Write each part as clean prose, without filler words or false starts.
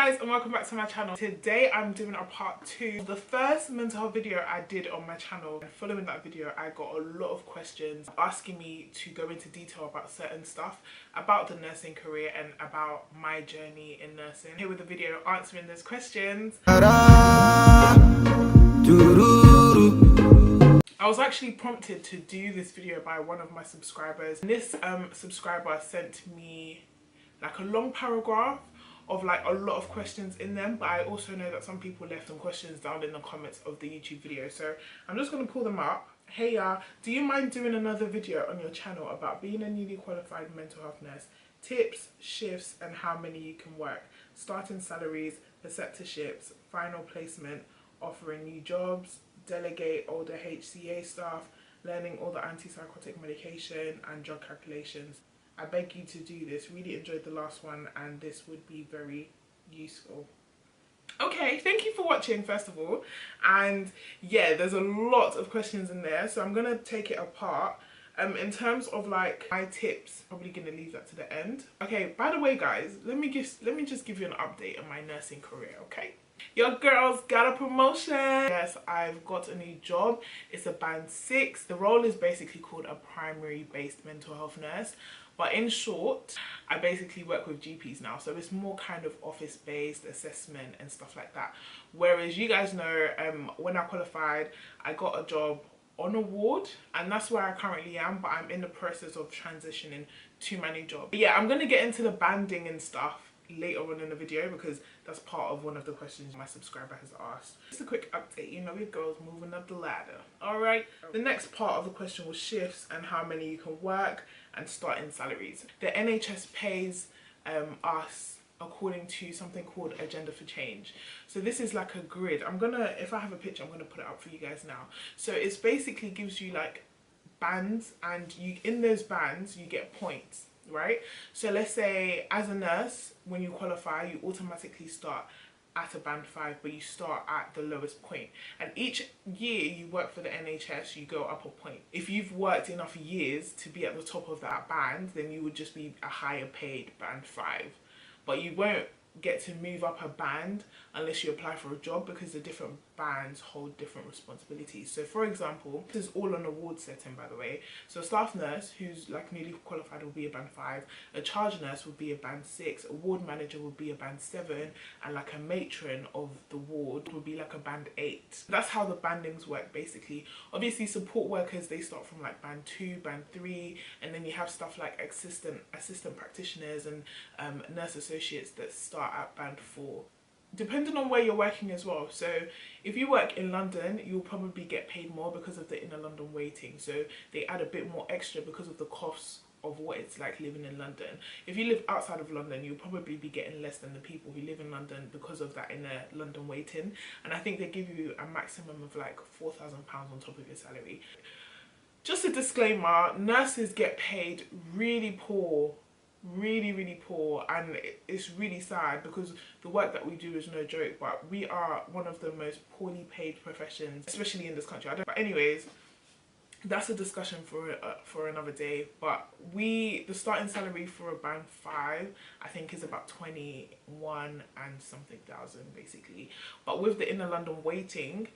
guys, and welcome back to my channel. Today I'm doing a part 2 of the first mental health video I did on my channel. And following that video I got a lot of questions asking me to go into detail about certain stuff about the nursing career and about my journey in nursing. Here with the video answering those questions. I was actually prompted to do this video by one of my subscribers. And this subscriber sent me like a long paragraph of like a lot of questions in them, but I also know that some people left some questions down in the comments of the YouTube video, so I'm just going to pull them up. Hey do you mind doing another video on your channel about being a newly qualified mental health nurse? Tips, shifts and how many you can work, starting salaries, preceptorships, final placement, offering new jobs, delegate older HCA staff, learning all the antipsychotic medication and drug calculations. I beg you to do this. Really enjoyed the last one and this would be very useful. Okay, thank you for watching first of all. And yeah, there's a lot of questions in there, so I'm gonna take it apart. In terms of like my tips, probably gonna leave that to the end. Okay, by the way guys, let me just give you an update on my nursing career, okay? Your girl's got a promotion. Yes, I've got a new job. It's a band 6. The role is basically called a primary based mental health nurse. But in short, I basically work with GPs now. So it's more kind of office based assessment and stuff like that. Whereas you guys know, when I qualified, I got a job on a ward and that's where I currently am, but I'm in the process of transitioning to my new job. But yeah, I'm going to get into the banding and stuff later on in the video because that's part of one of the questions my subscriber has asked. Just a quick update, you know, your girl's moving up the ladder. Alright, the next part of the question was shifts and how many you can work and starting salaries. The NHS pays us according to something called Agenda for Change. So this is like a grid. If I have a picture, I'm gonna put it up for you guys now. So it's basically gives you like bands, and in those bands you get points, right? So let's say as a nurse, when you qualify, you automatically start at a band 5, but you start at the lowest point, and each year you work for the NHS you go up a point. If you've worked enough years to be at the top of that band, then you would just be a higher paid band 5, but you won't get to move up a band unless you apply for a job, because the different bands hold different responsibilities. So for example, this is all on a ward setting, by the way. So a staff nurse who's like newly qualified will be a band 5, a charge nurse will be a band 6, a ward manager will be a band 7, and like a matron of the ward would be like a band 8. That's how the bandings work basically. Obviously support workers, they start from like band 2, band 3, and then you have stuff like assistant practitioners and nurse associates that start at band 4, depending on where you're working as well. So if you work in London, you'll probably get paid more because of the inner London waiting, so they add a bit more extra because of the costs of what it's like living in London. If you live outside of London, you'll probably be getting less than the people who live in London because of that inner London waiting, and I think they give you a maximum of like £4,000 on top of your salary. Just a disclaimer, nurses get paid really poor, really poor, and it's really sad because the work that we do is no joke, but we are one of the most poorly paid professions, especially in this country. But anyways, that's a discussion for another day. But the starting salary for a band 5 I think is about 21 and something thousand basically, but with the inner London waiting,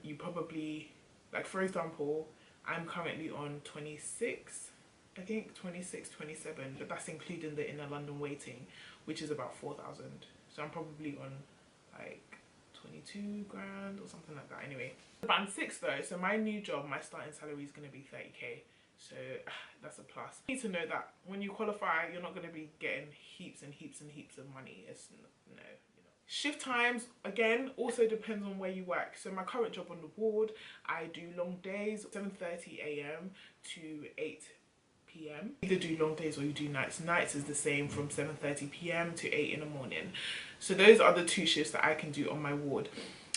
you probably, like for example, I'm currently on 26, I think 26, 27, but that's including the inner London waiting, which is about 4,000. So I'm probably on like 22 grand or something like that. Anyway, band 6 though, so my new job, my starting salary is going to be 30k, so that's a plus. You need to know that when you qualify, you're not going to be getting heaps and heaps and heaps of money. It's no, you know. Shift times, again, also depends on where you work. So my current job on the ward, I do long days, 7:30 a.m. to 8 p.m. Either do long days or you do nights. Nights is the same from 7:30 p.m. to 8 in the morning. So those are the 2 shifts that I can do on my ward.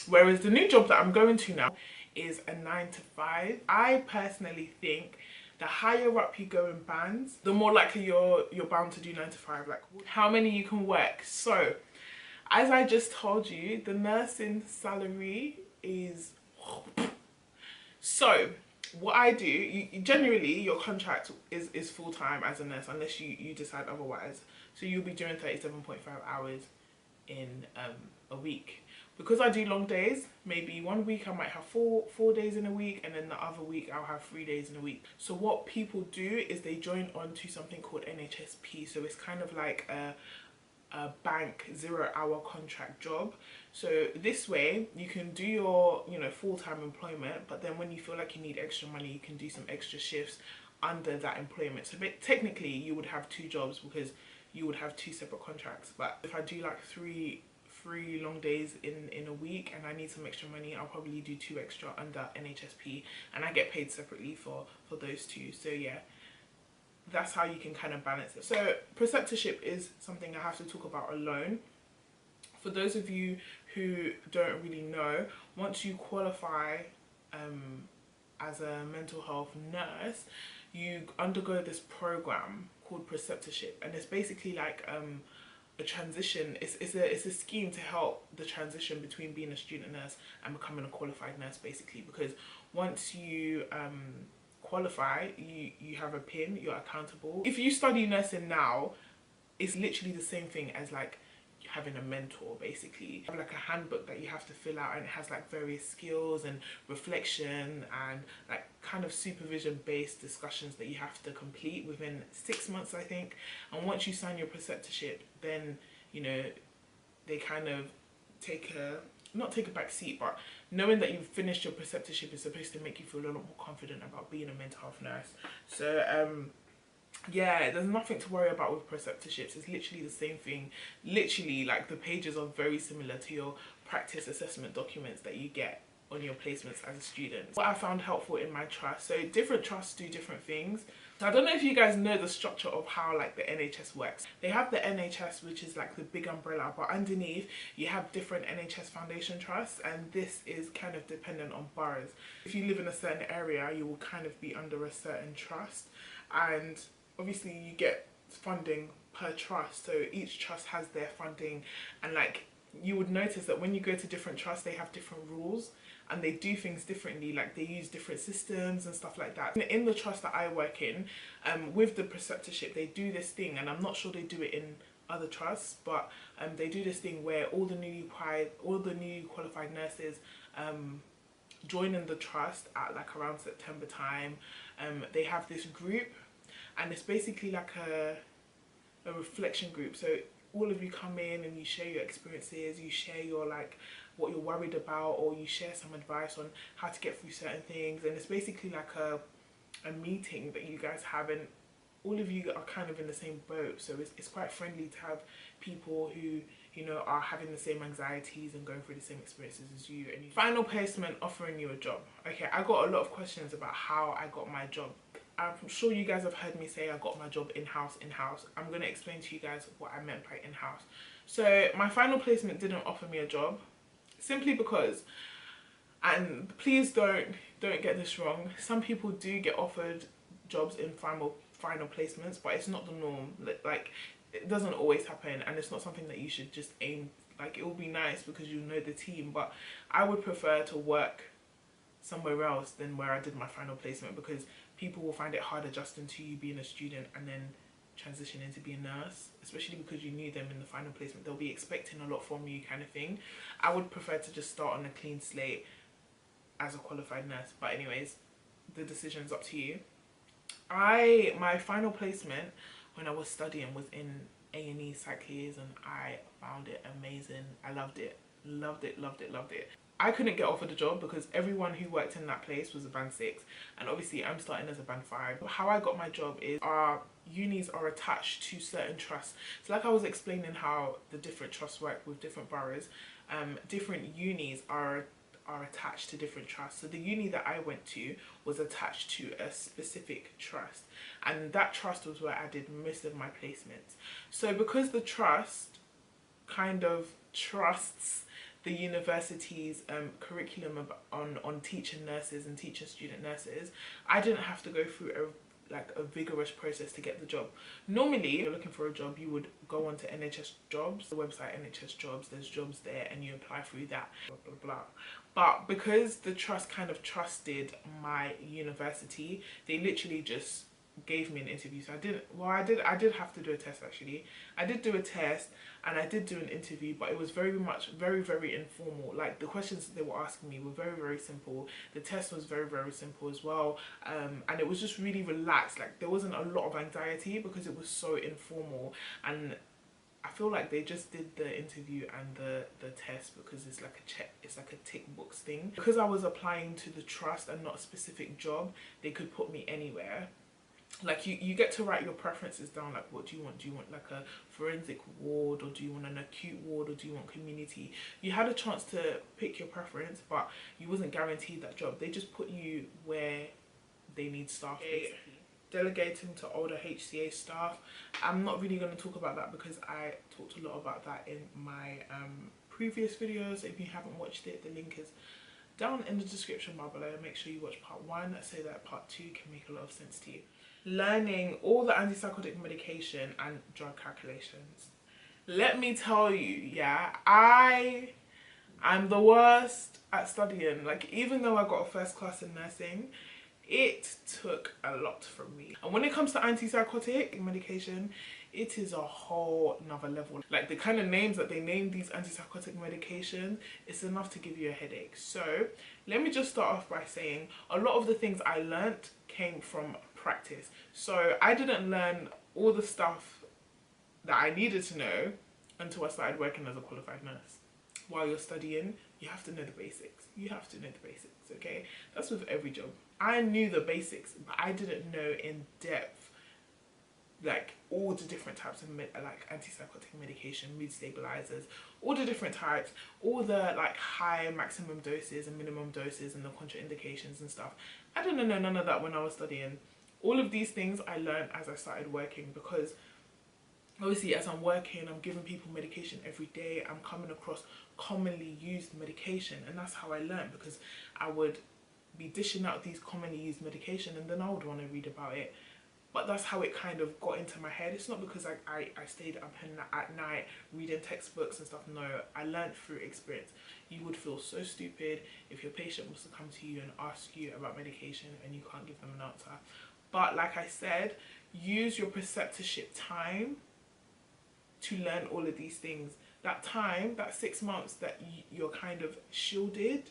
Whereas the new job that I'm going to now is a 9 to 5. I personally think the higher up you go in bands, the more likely you're bound to do 9 to 5. Like how many you can work. So as I just told you, the nursing salary is so what I do, generally your contract is full-time as a nurse unless you decide otherwise. So you'll be doing 37.5 hours in a week. Because I do long days, maybe one week I might have four days in a week, and then the other week I'll have 3 days in a week. So what people do is they join on to something called NHSP. So it's kind of like a bank 0-hour contract job. So this way you can do your, you know, full-time employment, but then when you feel like you need extra money, you can do some extra shifts under that employment. So technically you would have 2 jobs because you would have 2 separate contracts. But if I do like three long days in a week and I need some extra money, I'll probably do 2 extra under NHSP, and I get paid separately for those 2. So yeah, that's how you can kind of balance it. So preceptorship is something I have to talk about alone. For those of you who don't really know, once you qualify as a mental health nurse, you undergo this program called preceptorship, and it's basically like a transition. It's a scheme to help the transition between being a student nurse and becoming a qualified nurse, basically, because once you qualify, you have a PIN, you're accountable. If you study nursing now, it's literally the same thing as like having a mentor, basically. You have like a handbook that you have to fill out, and it has like various skills and reflection and like kind of supervision based discussions that you have to complete within 6 months, I think. And once you sign your preceptorship, then, you know, they kind of not take a back seat, but knowing that you've finished your preceptorship is supposed to make you feel a lot more confident about being a mental health nurse. So yeah, there's nothing to worry about with preceptorships. It's literally the same thing. Literally, like, the pages are very similar to your practice assessment documents that you get on your placements as a student. What I found helpful in my trust, so different trusts do different things. So I don't know if you guys know the structure of how like the NHS works. They have the NHS, which is like the big umbrella, but underneath you have different NHS foundation trusts, and this is kind of dependent on boroughs. If you live in a certain area, you will kind of be under a certain trust, and obviously you get funding per trust, so each trust has their funding, and like you would notice that when you go to different trusts, they have different rules and they do things differently, like they use different systems and stuff like that. In the trust that I work in, with the preceptorship, they do this thing, and I'm not sure they do it in other trusts, but they do this thing where all the newly qualified nurses join in the trust at like around September time. They have this group, and it's basically like a reflection group. So all of you come in and you share your experiences, you share your like what you're worried about, or you share some advice on how to get through certain things, and it's basically like a meeting that you guys have, and all of you are kind of in the same boat, so it's quite friendly to have people who, you know, are having the same anxieties and going through the same experiences as you. And final placement, offering you a job. Okay, I got a lot of questions about how I got my job. I'm sure you guys have heard me say I got my job in-house. I'm going to explain to you guys what I meant by in-house. So my final placement didn't offer me a job, simply because, and please don't get this wrong, some people do get offered jobs in final placements, but it's not the norm. Like, it doesn't always happen, and it's not something that you should just aim. Like, it will be nice because you know the team, but I would prefer to work somewhere else than where I did my final placement, because people will find it hard adjusting to you being a student and then transition into being a nurse, especially because you knew them in the final placement. They'll be expecting a lot from you, kind of thing. I would prefer to just start on a clean slate as a qualified nurse, but anyways, the decision's up to you. My final placement when I was studying was in A&E psych liaison. I found it amazing. I loved it. I couldn't get offered a job because everyone who worked in that place was a band 6, and obviously I'm starting as a band 5. How I got my job is our unis are attached to certain trusts. So like I was explaining how the different trusts work with different boroughs, different unis are attached to different trusts. So the uni that I went to was attached to a specific trust, and that trust was where I did most of my placements. So because the trust kind of trusts the university's curriculum on teaching nurses and teaching student nurses, I didn't have to go through a vigorous process to get the job. Normally, if you're looking for a job, you would go onto NHS Jobs, the website NHS Jobs, there's jobs there, and you apply through that, blah, blah, blah. But because the trust kind of trusted my university, they literally just gave me an interview. So I did have to do a test actually. I did do a test and I did do an interview, but it was very much very informal. Like the questions that they were asking me were very simple. The test was very simple as well, and it was just really relaxed. Like there wasn't a lot of anxiety because it was so informal, and I feel like they just did the interview and the test because it's like a check, it's like a tick box thing. Because I was applying to the trust and not a specific job, they could put me anywhere. Like you get to write your preferences down, like what do you want? Do you want like a forensic ward, or do you want an acute ward, or do you want community? You had a chance to pick your preference, but you wasn't guaranteed that job. They just put you where they need staff basically. Delegating to older HCA staff, I'm not really going to talk about that because I talked a lot about that in my previous videos. If you haven't watched it, the link is down in the description bar below. Make sure you watch part 1 so that part 2 can make a lot of sense to you. Learning all the antipsychotic medication and drug calculations. Let me tell you, yeah, I'm the worst at studying. Like, even though I got a first class in nursing, it took a lot from me. And when it comes to antipsychotic medication, it is a whole nother level. Like the kind of names that they name these antipsychotic medications, it's enough to give you a headache. So let me just start off by saying a lot of the things I learnt came from practice. So I didn't learn all the stuff that I needed to know until I started working as a qualified nurse. While you're studying, you have to know the basics. You have to know the basics, okay? That's with every job. I knew the basics, but I didn't know in depth like all the different types of like antipsychotic medication, mood stabilizers, all the different types, all the like high maximum doses and minimum doses and the contraindications and stuff. I didn't know none of that when I was studying. All of these things I learned as I started working, because obviously as I'm working, I'm giving people medication every day. I'm coming across commonly used medication, and that's how I learned, because I would be dishing out these commonly used medication and then I would want to read about it. But that's how it kind of got into my head. It's not because I stayed up at night reading textbooks and stuff. No, I learned through experience. You would feel so stupid if your patient was to come to you and ask you about medication and you can't give them an answer. But like I said, use your preceptorship time to learn all of these things. That time, that 6 months that you're kind of shielded,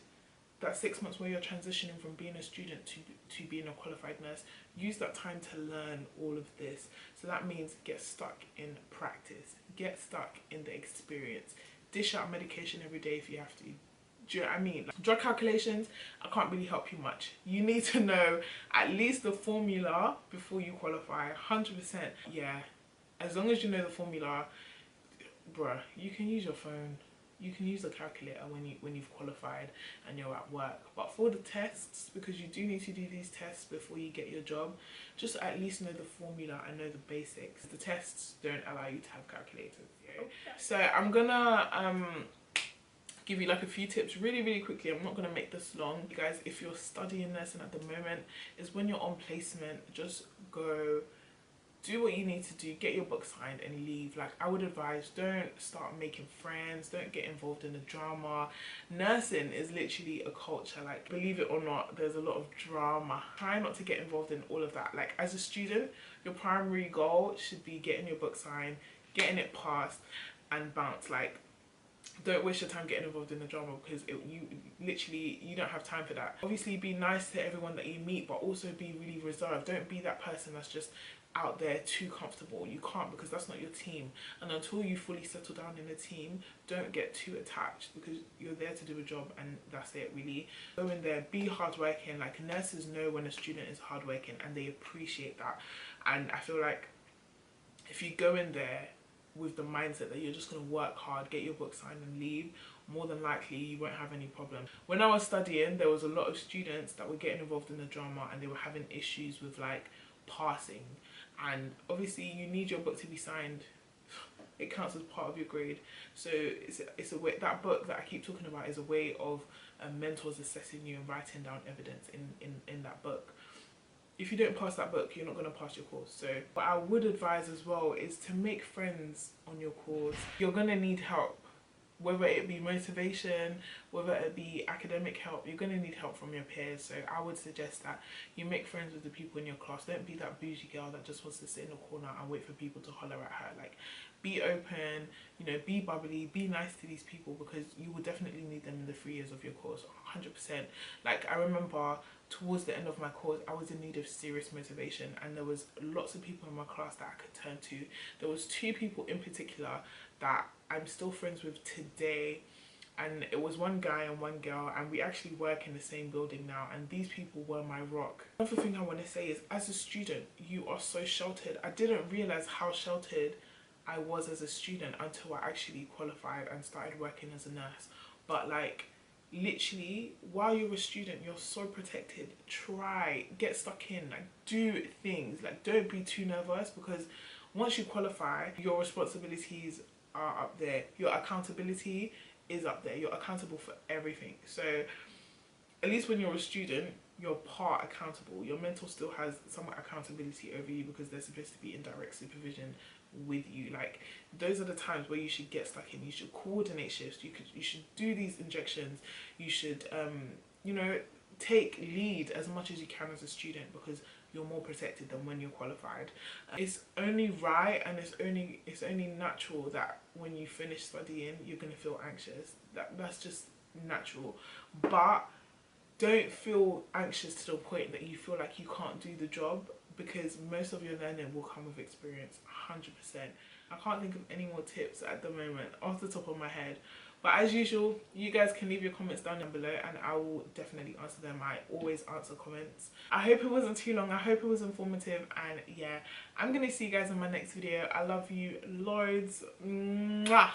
that 6 months where you're transitioning from being a student to being a qualified nurse, use that time to learn all of this. So that means get stuck in practice, get stuck in the experience, dish out medication every day if you have to. Do you know what I mean? Like, drug calculations, I can't really help you much. You need to know at least the formula before you qualify, 100%. Yeah, as long as you know the formula, bruh, you can use your phone. You can use the calculator when you've qualified and you're at work. But for the tests, because you do need to do these tests before you get your job, just at least know the formula and know the basics. The tests don't allow you to have calculators. Yeah? Okay. So I'm gonna give you like a few tips really quickly. I'm not gonna make this long. You guys, if you're studying nursing at the moment, is when you're on placement, just go do what you need to do, get your book signed and leave. Like, I would advise, don't start making friends, don't get involved in the drama. Nursing is literally a culture, like, believe it or not, there's a lot of drama. Try not to get involved in all of that. Like, as a student, your primary goal should be getting your book signed, getting it passed and bounce. Like, don't waste your time getting involved in the drama, because you don't have time for that. Obviously be nice to everyone that you meet, but also be really reserved. Don't be that person that's just out there too comfortable. You can't, because that's not your team. And until you fully settle down in a team, don't get too attached, because you're there to do a job and that's it really. Go in there, be hardworking. Like, nurses know when a student is hardworking and they appreciate that. And I feel like if you go in there with the mindset that you're just going to work hard, get your book signed and leave, more than likely you won't have any problem. When I was studying, there was a lot of students that were getting involved in the drama and they were having issues with like passing. And obviously you need your book to be signed. It counts as part of your grade. So it's a way, that book that I keep talking about is a way of mentors assessing you and writing down evidence in that book. If you don't pass that book, you're not going to pass your course. So what I would advise as well is to make friends on your course. You're going to need help. whether it be motivation, whether it be academic help, you're going to need help from your peers. So I would suggest that you make friends with the people in your class. Don't be that bougie girl that just wants to sit in the corner and wait for people to holler at her. Like, be open, you know, be bubbly, be nice to these people, because you will definitely need them in the 3 years of your course, 100%. Like, I remember towards the end of my course, I was in need of serious motivation, and there was lots of people in my class that I could turn to. There was 2 people in particular that I'm still friends with today, and it was one guy and one girl, and we actually work in the same building now, and these people were my rock. Another thing I want to say is, as a student, you are so sheltered. I didn't realize how sheltered I was as a student until I actually qualified and started working as a nurse. But like, literally, while you're a student, you're so protected. Try, get stuck in, like, do things. Like, don't be too nervous, because once you qualify, your responsibilities are up there. Your accountability is up there. You're accountable for everything. So at least when you're a student, you're part accountable. Your mentor still has somewhat accountability over you, because they're supposed to be in direct supervision with you. Like, those are the times where you should get stuck in. You should coordinate shifts. You should do these injections. You should you know, take lead as much as you can as a student, because you're more protected than when you're qualified. It's only right, and it's only natural that when you finish studying, you're going to feel anxious. That's just natural. But don't feel anxious to the point that you feel like you can't do the job, because most of your learning will come with experience, 100%. I can't think of any more tips at the moment off the top of my head. But as usual, you guys can leave your comments down below, and I will definitely answer them. I always answer comments. I hope it wasn't too long. I hope it was informative. And yeah, I'm going to see you guys in my next video. I love you loads. Mwah!